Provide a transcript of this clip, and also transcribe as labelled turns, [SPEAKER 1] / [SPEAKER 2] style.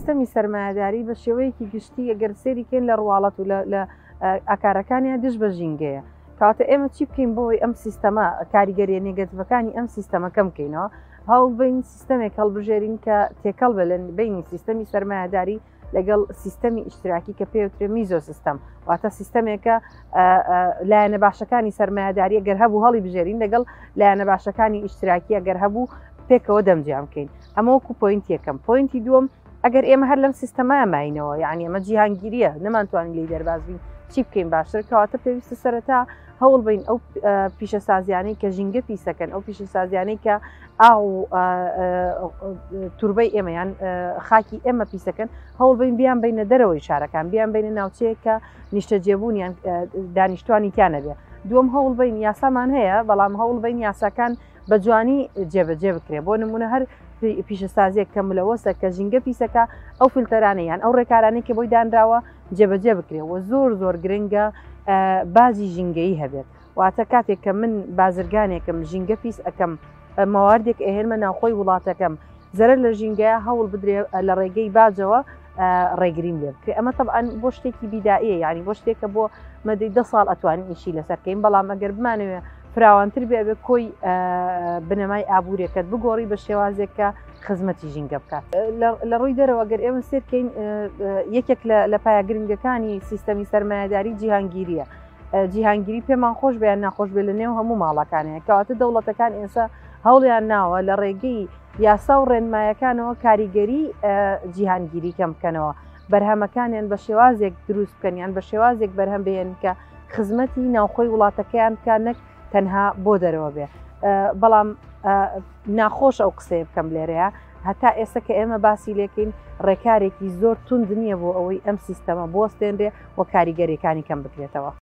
[SPEAKER 1] سیستەمی سەرمایەداری بە شێوەیەکی گشتی ئەگەر سێریکەین لە ڕواڵەت و لە ئاکارەکانیان دش بە ژینگەیە کاتە ئێمە چی بکەین بۆی ئەم سیستەمە کاریگەریە نێگەتیڤەکانی ئەم سیستەمە کەم بکەینەوە هەوڵ بین سیستەمێک هەڵبژێرین کە تێکەڵ بە لە بینی سیستەمی سەرمایەداری لەگەڵ سیستەمی ئیشتراکی کە پێوترێ میزۆ سیستەم واتە سیستەمێکە لایەنە باشەکانی سەرمایەداری ئەگەر هەبوو هەڵی بژێرین لەگەڵ لایەنە باشەکانی ئیشتراکی ئەگەر هەبوو پێکەوە دەمجیام بکەین ئەمەوەکو پۆینتی یەکەم پۆینتی دووەم ئەگەر ئێمە هەر لەم سیستەمایە ماینەوە یعنی ئەمە جیهانگیریە نەمانتوانین لی دەرباز بین چی بکەین باشتر کەواتە پێویستە سەرەتا هەوڵ بین ئەو پیشەسازیانەی کە ژینگە پیسەکەن ئەو پیشەسازیانەی کە ئاو توربەی ئێمەیان خاکی ئێمە پیسەکەن هەوڵ بین بیان بینە دەرەوەی شارەکان بیان بینە ناوچەیە کە نیشتەجێبوونیان دانیشتوانی تیانە بێ دووەم هەوڵ بین یاسامان هەیە بەڵام هەوڵ بین یاساکان بە جوانی جێبەجێ بکرێ بۆ نمونە هەر پیشەسازیەک کە ملەوەسە کە ژینگە پیسەکە ئەو فیلتەرانەیان ئەو ڕێکارانەی کە بۆی دانراوە جێبەجێ بکرێەوە زۆر گرنگە بازی ژینگەیی هەبێت واتە کاتێک کە من بازرگانێکم ژینگە پیس ئەەکەم ماواردێک ئەهێنمە ناوخۆی وڵاتەکەم زەرەر لە ژینگەیە هەوڵ بدرێ لە ڕێگەی باجەوە ڕێگریم لێ بکرێ ئەمە طبعاً بۆ شتێکی بیدائیە یعنی بۆ شتێکە بۆ مەدەی 10 ساڵ ئەتوانین ئیشی لەسەرکەین بەڵام ئەگەر بمانەوێ فراوانتر بێ کۆی بنەمای ئابوووریەکەت بگۆڕی بە شێوازێکە خزمەتی ژینگە بکات لە ڕووی دەرەوە گەر ئێمە سێرکەین یەکێک لە پایەگرنگەکانی سیستەمی سەرمایەداری جیهانگیریە جیهانگیری پێمان خۆش بیان ناخۆش بێ لە نێو هەموو ماڵەکانەیە کەواتە دەوڵەتەکان ئێستا هەوڵیان ناوە لە ڕێگەی یاسا و ڕێنمایەکانەوە کاریگەری جیهانگیری کەم بکەنەوە بەرهەمەکانیان بە شێوازێک دروست بکەنیان بە شێوازێک بەرهەم بێن کە خزمەتی ناوخۆی وڵاتەکەیان بکە نەک تەنها بۆ دەرەوە بێ بەڵام ناخۆش ئەو قسەیە بکەم لێرەیە هەتا ئێستا کە ئێمە باسی لێکین ڕێکارێکی زۆر توند نییە بۆ ئەوەی ئەم سیستەمە بۆستێنرێ و کاریگەریەکانی کەم بکرێتەوە.